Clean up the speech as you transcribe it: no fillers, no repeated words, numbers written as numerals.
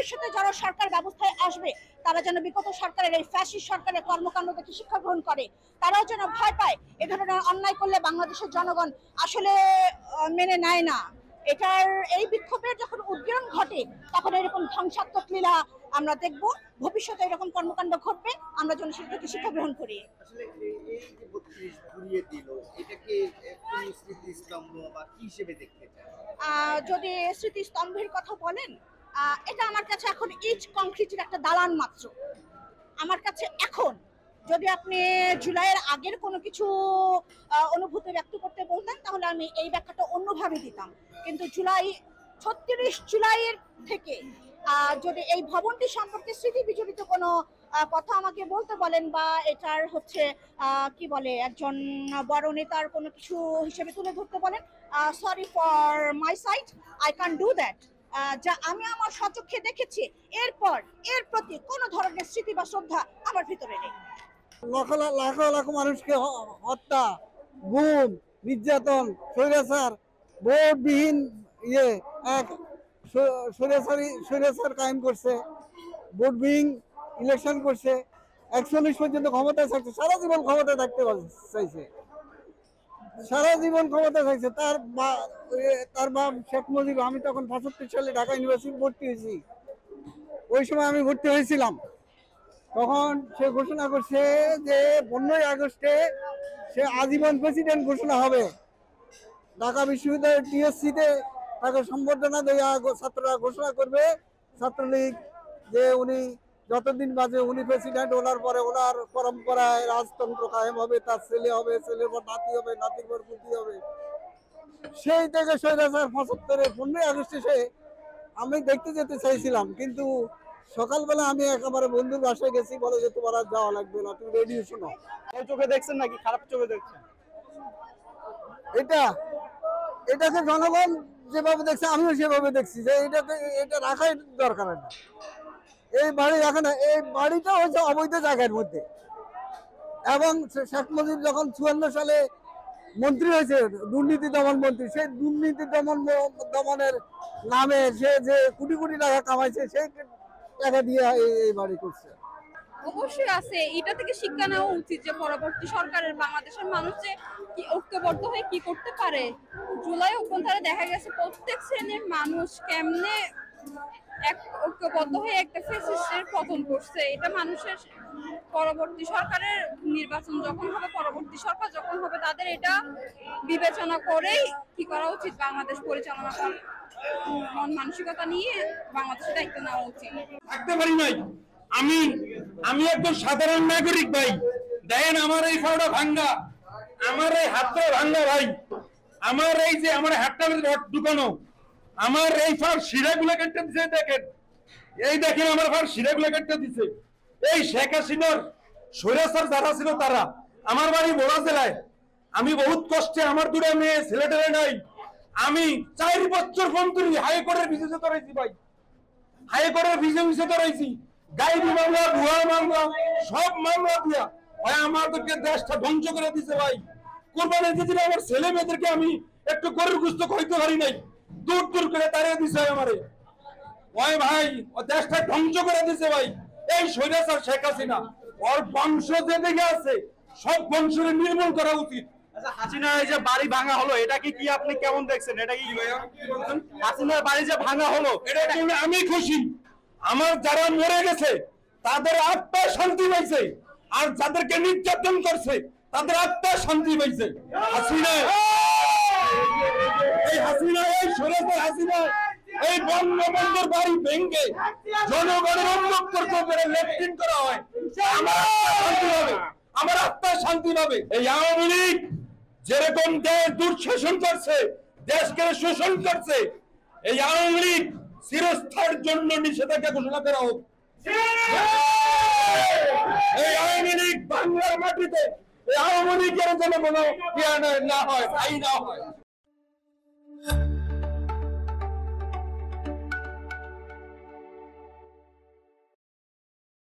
ভবিষ্যতে যারা সরকার ব্যবস্থায় আসবে তারা যেন বিগত সরকারের এই ফ্যাসিস্ট সরকারের কর্মকাণ্ড থেকে শিক্ষা গ্রহণ করে, তারাও যেন ভয় পায়। এ ধরনের অন্যায় করলে বাংলাদেশের জনগণ আসলে মেনে নেয় না। এটার এই বিক্ষোভের যখন উদ্গীরণ ঘটে তখন এরকম ধ্বংসাত্মক লীলা আমরা দেখব। ভবিষ্যতে এরকম কর্মকাণ্ড ঘটবে, আমরা যেন সেটা থেকে শিক্ষা গ্রহণ করি। আসলে এই যে ৩২ ঘুরিয়ে দিল, এটাকে কোন স্মৃতিস্তম্ভ বা কি হিসেবে দেখতে চান? যদি স্মৃতিস্তম্ভের কথা বলেন, এটা আমার কাছে এখন ইট কংক্রিটের একটা দালান মাত্র। আমার কাছে এখন যদি আপনি জুলাইয়ের আগের কোনো কিছু অনুভূতি ব্যক্ত করতে বলতেন তাহলে আমি এই ব্যাখ্যাটা অন্যভাবে দিতাম। কিন্তু ৩৬ জুলাইয়ের থেকে যদি এই ভবনটি সম্পর্কে স্মৃতি বিজড়িত কোনো কথা আমাকে বলতে বলেন বা এটার হচ্ছে কি বলে একজন বড় নেতার কোনো কিছু হিসেবে তুলে ধরতে বলেন, sorry for my side, I can do that. যা আমি আমার স্বচক্ষে দেখেছি, এর প্রতি কোনো ধরনের স্মৃতি বা শ্রদ্ধা আমার ভিতরে নেই। লাখো লাখো মানুষকে হত্যা, গুম, নির্যাতন, স্বৈরাচার, ভোটবিহীন এক স্বৈরাচার কায়েম করছে, ভোটবিহীন ইলেকশন করছে, ৪১ পর্যন্ত ক্ষমতায় থাকছে, সারা জীবন ক্ষমতায় থাকতে চাইছে, সারা জীবন ক্ষমতা চাইছে। তার বাপ শেখ মুজিব, আমি তখন ৭৫ সালে ঢাকা ইউনিভার্সিটি ভর্তি হয়েছি, ওই সময় আমি ভর্তি হয়েছিলাম। তখন সে ঘোষণা করছে যে ১৫ই আগস্টে সে আজীবন প্রেসিডেন্ট ঘোষণা হবে। ঢাকা বিশ্ববিদ্যালয়ের টিএসসিতে তাকে সম্বর্ধনা দেওয়া ছাত্ররা ঘোষণা করবে, ছাত্রলীগ, যে উনি যতদিন বাজে উনি প্রেসিডেন্ট, ওনার পরে ওনার পরম্পরায় রাজতন্ত্র কায়েম হবে, তার ছেলে হবে, ছেলের পর নাতি হবে, নাতির পর পুতি হবে। সেই থেকে স্বৈরাচার ৭৫-এর ১৫ই আগস্টে সে আমি দেখতে যেতে চাইছিলাম, কিন্তু সকালবেলা আমি একেবারে বন্ধুর বাসায় গেছি, বলে যে তোমার আর যাওয়া লাগবে না, তুমি রেডিও শোনো। এই চোখে দেখছেন নাকি খারাপ চোখে দেখছেন? এটাকে জনগণ যেভাবে দেখছে আমিও সেভাবে দেখছি যে এটা রাখাই দরকার না। এই বাড়ি রাখা না, এই বাড়িটা হচ্ছে অবৈধ জায়গার মধ্যে। এবং শেখ মুজিব যখন ৫৪ সালে মন্ত্রী হয়েছে, দুর্নীতি দমন মন্ত্রী, সেই দুর্নীতি দমনের নামে সে যে কোটি কোটি টাকা কামাইছে, সেই টাকা দিয়ে এই বাড়ি করছে। অবশ্যই আছে, এটা থেকে শিক্ষা নেওয়া উচিত যে পরবর্তী সরকারের বাংলাদেশের মানুষ যে কি ঐক্যবদ্ধ হয়ে কি করতে পারে। জুলাই অভ্যুত্থানে দেখা গেছে প্রত্যেক শ্রেণীর মানুষ কেমনে এক ঐক্যবদ্ধ হয়ে একটা ফ্যাসিস্টের পতন করছে। এটা মানুষের পরবর্তী সরকারের নির্বাচন যখন হবে, পরবর্তী সরকার যখন হবে, তাদের এটা বিবেচনা করেই কি করা উচিত, বাংলাদেশ পরিচালনা করার মন মানসিকতা নিয়ে বাংলাদেশের দায়িত্ব নেওয়া উচিত। থাকতে পারি নাই আমি একজন সাধারণ নাগরিক ভাই। দেখেন আমার এই ফাওড়া ভাঙ্গা, আমার এই হাতটা ভাঙ্গা ভাই, আমার এই যে আমার হাতটা ঢুকানো, আমার এই ফার শিরাগুলো কেটে দিছে। দেখেন এই দেখেন আমার ফার শিরাগুলো কেটে দিছে। এই শেখ হাসিনার স্বৈরাচার যারা ছিল তারা। আমার বাড়ি বড়া জেলায়, আমি বহুত কষ্টে, আমার দুটো মেয়ে ছেলেটেলে নাই, আমি ৪ বছর মন্ত্রী হাইকোর্টের ভিসে ধরাইছি ভাই, হাইকোর্টের ভিসে ধরাইছি, গাইবি মামলা, ভুয়া মামলা, সব মামলা দিয়া ভাই আমাদেরকে দেশটা ধ্বংস করে দিছে ভাই। কোরবানি দিয়েছিল আমার ছেলে মেয়েদেরকে আমি একটু গরুর গোশত খাইতে পারি নাই, দূর দূর করে তাড়িয়ে দিছে আমারে। ওই ভাই ও দেশটা ধ্বংস করে দিছে ভাই এই স্বৈরাচার শেখ হাসিনা। ওর বংশ যেদিকে আছে সব বংশকে নির্মূল করা উচিত। আচ্ছা, হাসিনার এই যে বাড়ি ভাঙা হলো, এটা কি আপনি কেমন দেখছেন? এটা কি হাসিনার বাড়ি যে ভাঙা হলো, এটা আমি খুশি। আমার যারা মরে গেছে তাদের আত্মা শান্তি পাইছে, আর যাদেরকে নির্যাতন করছে তাদের আত্মা শান্তি পাইছে। হাসিনা এই স্বৈরাচার হাসিনা এই বঙ্গবন্ধুর বাড়ি ভেঙে জনগণের উন্মুক্ত করে লেফটিন করা হয়, আমার শান্তি পাবে, আমার আত্মা শান্তি পাবে। এই আওয়ামী লীগ যেরকম দেশ দুঃশাসন করছে, দেশকে শোষণ করছে, এই আওয়ামী লীগ চিরস্থায়ীর জন্য নিষেধাজ্ঞা ঘোষণা করা হোক। এই আওয়ামী লীগ বাংলার মাটিতে এই আওয়ামী লীগের যেন কোনো না হয়, তাই না হয়।